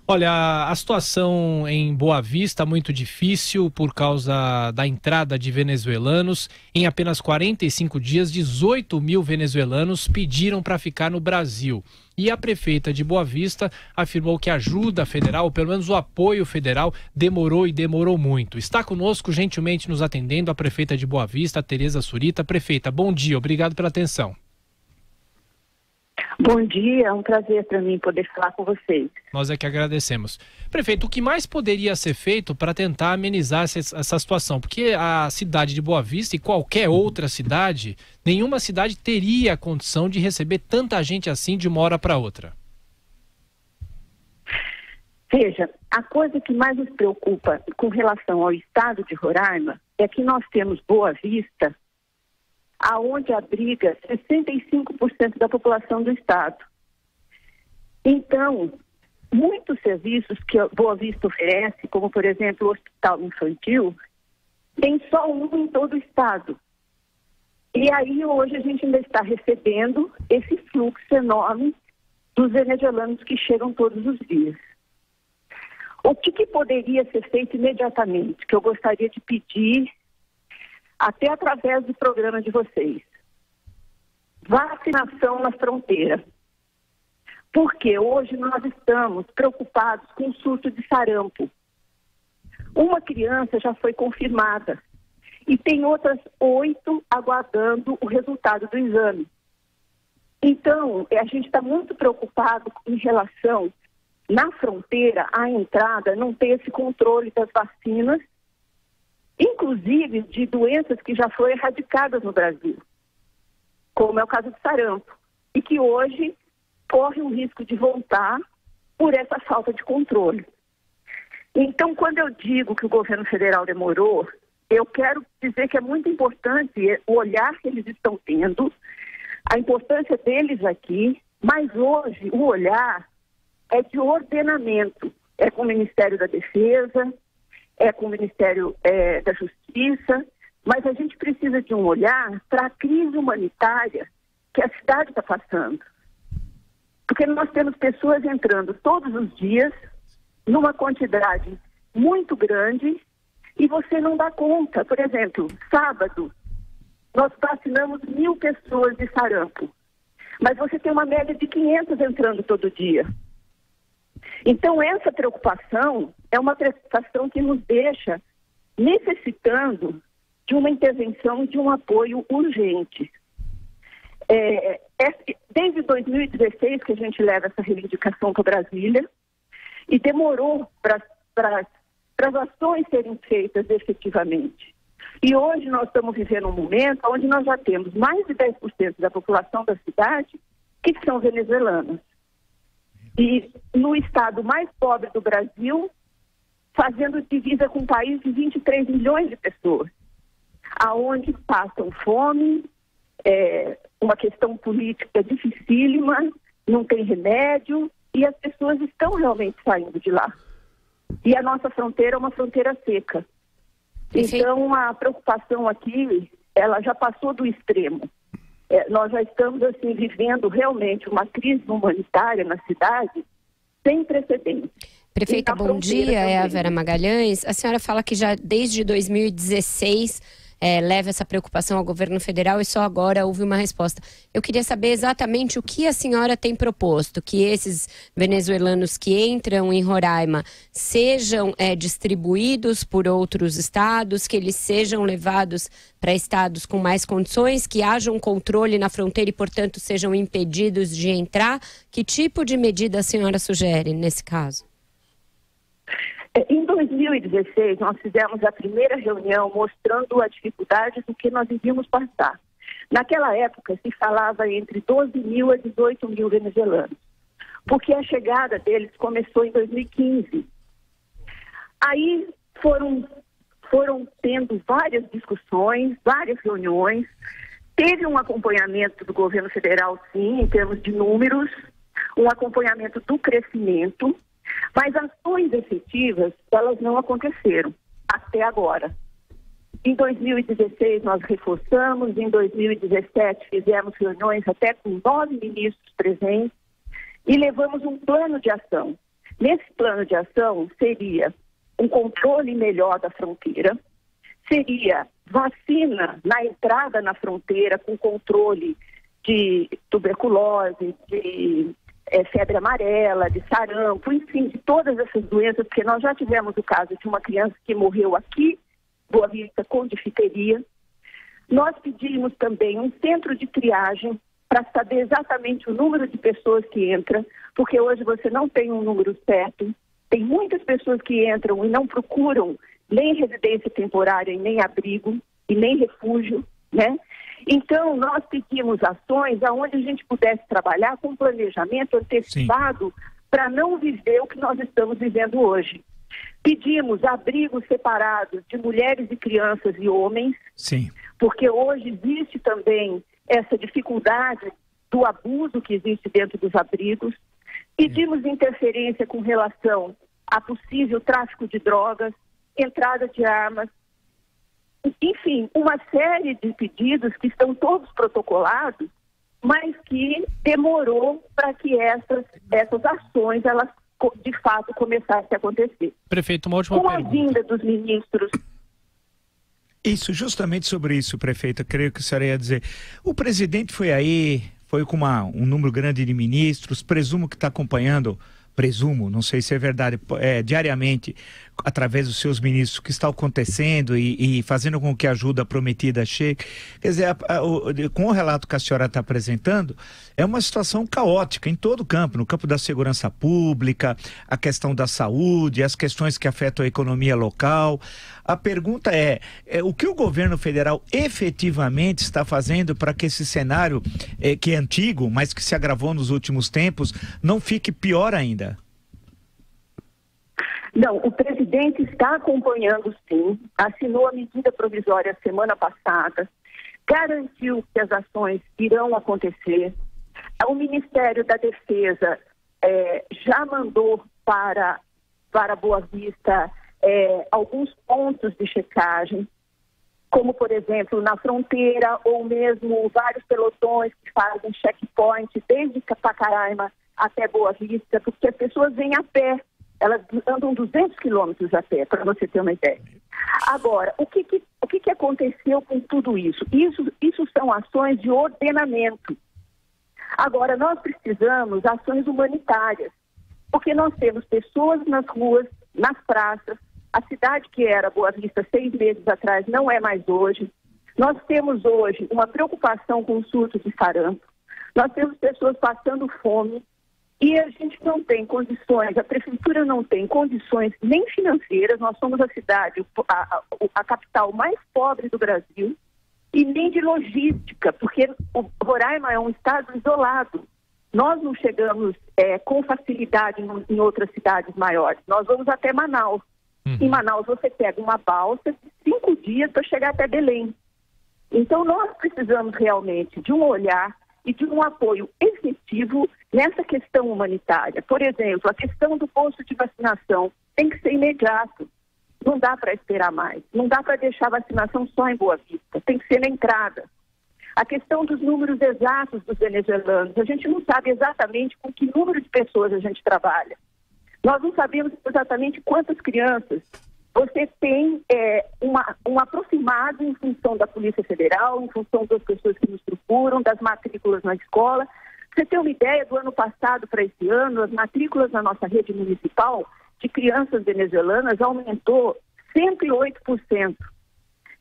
Olha, a situação em Boa Vista muito difícil por causa da entrada de venezuelanos. Em apenas 45 dias, 18 mil venezuelanos pediram para ficar no Brasil. E a prefeita de Boa Vista afirmou que a ajuda federal, ou pelo menos o apoio federal, demorou e demorou muito. Está conosco, gentilmente nos atendendo, a prefeita de Boa Vista, Tereza Surita. Prefeita, bom dia, obrigado pela atenção. Bom dia, é um prazer para mim poder falar com vocês. Nós é que agradecemos. Prefeito, o que mais poderia ser feito para tentar amenizar essa situação? Porque a cidade de Boa Vista e qualquer outra cidade, nenhuma cidade teria a condição de receber tanta gente assim de uma hora para outra. Veja, a coisa que mais nos preocupa com relação ao estado de Roraima é que nós temos Boa Vista, aonde abriga 65% da população do estado. Então, muitos serviços que a Boa Vista oferece, como por exemplo o hospital infantil, tem só um em todo o estado. E aí hoje a gente ainda está recebendo esse fluxo enorme dos venezuelanos que chegam todos os dias. O que poderia ser feito imediatamente, que eu gostaria de pedir, até através do programa de vocês? Vacinação na fronteira. Porque hoje nós estamos preocupados com o surto de sarampo. Uma criança já foi confirmada e tem outras 8 aguardando o resultado do exame. Então, a gente está muito preocupado em relação, na fronteira, à entrada, não ter esse controle das vacinas, inclusive de doenças que já foram erradicadas no Brasil, como é o caso do sarampo, e que hoje corre o risco de voltar por essa falta de controle. Então, quando eu digo que o governo federal demorou, eu quero dizer que é muito importante o olhar que eles estão tendo, a importância deles aqui, mas hoje o olhar é de ordenamento, é com o Ministério da Defesa, é com o Ministério da Justiça, mas a gente precisa de um olhar para a crise humanitária que a cidade está passando. Porque nós temos pessoas entrando todos os dias, numa quantidade muito grande, e você não dá conta. Por exemplo, sábado, nós vacinamos 1.000 pessoas de sarampo, mas você tem uma média de 500 entrando todo dia. Então, essa preocupação é uma preocupação que nos deixa necessitando de uma intervenção, de um apoio urgente. Desde 2016 que a gente leva essa reivindicação para Brasília e demorou para as ações serem feitas efetivamente. E hoje nós estamos vivendo um momento onde nós já temos mais de 10% da população da cidade que são venezuelanas. E no estado mais pobre do Brasil, fazendo divisa com um país de 23 milhões de pessoas, aonde passam fome, uma questão política dificílima, não tem remédio, e as pessoas estão realmente saindo de lá. E a nossa fronteira é uma fronteira seca. Então, a preocupação aqui, ela já passou do extremo. Nós já estamos, assim, vivendo realmente uma crise humanitária na cidade sem precedentes. Prefeita, bom dia, é a Vera Magalhães. A senhora fala que já desde 2016 leva essa preocupação ao governo federal e só agora houve uma resposta. Eu queria saber exatamente o que a senhora tem proposto, que esses venezuelanos que entram em Roraima sejam distribuídos por outros estados, que eles sejam levados para estados com mais condições, que haja um controle na fronteira e, portanto, sejam impedidos de entrar. Que tipo de medida a senhora sugere nesse caso? Em 2016, nós fizemos a primeira reunião mostrando a dificuldade do que nós iríamos passar. Naquela época, se falava entre 12 mil a 18 mil venezuelanos, porque a chegada deles começou em 2015. Aí foram tendo várias discussões, várias reuniões, teve um acompanhamento do governo federal, sim, em termos de números, um acompanhamento do crescimento, mas ações efetivas, elas não aconteceram até agora. Em 2016 nós reforçamos, em 2017 fizemos reuniões até com 9 ministros presentes e levamos um plano de ação. Nesse plano de ação seria um controle melhor da fronteira, seria vacina na entrada na fronteira com controle de tuberculose, de febre amarela, de sarampo, enfim, de todas essas doenças, porque nós já tivemos o caso de uma criança que morreu aqui, Boa Vista, com difteria. Nós pedimos também um centro de triagem para saber exatamente o número de pessoas que entram, porque hoje você não tem um número certo. Tem muitas pessoas que entram e não procuram nem residência temporária, e nem abrigo, e nem refúgio, né? Então, nós pedimos ações onde a gente pudesse trabalhar com planejamento antecipado para não viver o que nós estamos vivendo hoje. Pedimos abrigos separados de mulheres e crianças e homens, porque hoje existe também essa dificuldade do abuso que existe dentro dos abrigos. Pedimos interferência com relação a possível tráfico de drogas, entrada de armas, enfim, uma série de pedidos que estão todos protocolados, mas que demorou para que essas ações, elas de fato começassem a acontecer. Prefeito, uma última pergunta. Com a vinda dos ministros... Isso, justamente sobre isso, prefeito, eu creio que a senhora ia dizer. O presidente foi com um número grande de ministros, presumo que está acompanhando... Presumo, não sei se é verdade, diariamente, através dos seus ministros, o que está acontecendo e fazendo com que a ajuda prometida chegue. Quer dizer, com o relato que a senhora está apresentando, é uma situação caótica em todo o campo, no campo da segurança pública, a questão da saúde, as questões que afetam a economia local. A pergunta é o que o governo federal efetivamente está fazendo para que esse cenário, que é antigo, mas que se agravou nos últimos tempos, não fique pior ainda? Não, o presidente está acompanhando, sim, assinou a medida provisória semana passada, garantiu que as ações irão acontecer. O Ministério da Defesa já mandou para Boa Vista alguns pontos de checagem, como, por exemplo, na fronteira, ou mesmo vários pelotões que fazem checkpoint desde Pacaraima até Boa Vista, porque as pessoas vêm a pé. Elas andam 200 quilômetros a pé, para você ter uma ideia. Agora, o que aconteceu com tudo isso? Isso são ações de ordenamento. Agora, nós precisamos de ações humanitárias, porque nós temos pessoas nas ruas, nas praças. A cidade que era Boa Vista 6 meses atrás não é mais hoje. Nós temos hoje uma preocupação com o surto de sarampo. Nós temos pessoas passando fome. E a gente não tem condições, a prefeitura não tem condições nem financeiras, nós somos a cidade, a capital mais pobre do Brasil, e nem de logística, porque o Roraima é um estado isolado. Nós não chegamos com facilidade em outras cidades maiores, nós vamos até Manaus. Em Manaus você pega uma balsa de 5 dias para chegar até Belém. Então nós precisamos realmente de um olhar e de um apoio efetivo nessa questão humanitária. Por exemplo, a questão do posto de vacinação tem que ser imediato. Não dá para esperar mais. Não dá para deixar a vacinação só em Boa Vista. Tem que ser na entrada. A questão dos números exatos dos venezuelanos. A gente não sabe exatamente com que número de pessoas a gente trabalha. Nós não sabemos exatamente quantas crianças. Você tem um aproximado em função da Polícia Federal, em função das pessoas que nos procuram, das matrículas na escola. Você tem uma ideia, do ano passado para esse ano, as matrículas na nossa rede municipal de crianças venezuelanas aumentou 108%.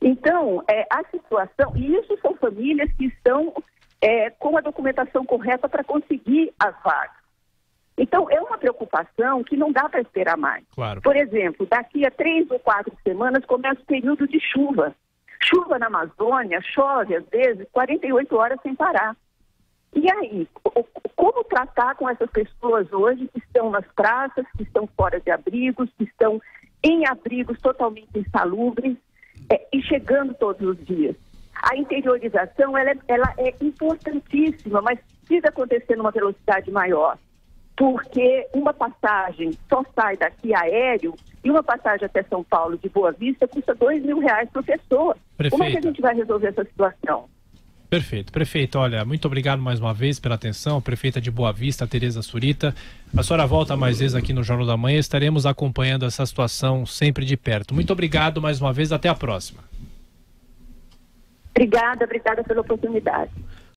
Então, a situação, e isso são famílias que estão com a documentação correta para conseguir as vagas. Então, é uma preocupação que não dá para esperar mais. Claro. Por exemplo, daqui a 3 ou 4 semanas começa o período de chuva. Chuva na Amazônia, chove às vezes 48 horas sem parar. E aí, como tratar com essas pessoas hoje que estão nas praças, que estão fora de abrigos, que estão em abrigos totalmente insalubres e chegando todos os dias? A interiorização ela é importantíssima, mas precisa acontecer numa velocidade maior. Porque uma passagem só sai daqui aéreo e uma passagem até São Paulo de Boa Vista custa R$2.000 por pessoa. Prefeita. Como é que a gente vai resolver essa situação? Perfeito. Prefeito, olha, muito obrigado mais uma vez pela atenção. Prefeita de Boa Vista, Tereza Surita. A senhora volta mais vezes aqui no Jornal da Manhã. Estaremos acompanhando essa situação sempre de perto. Muito obrigado mais uma vez. Até a próxima. Obrigada pela oportunidade.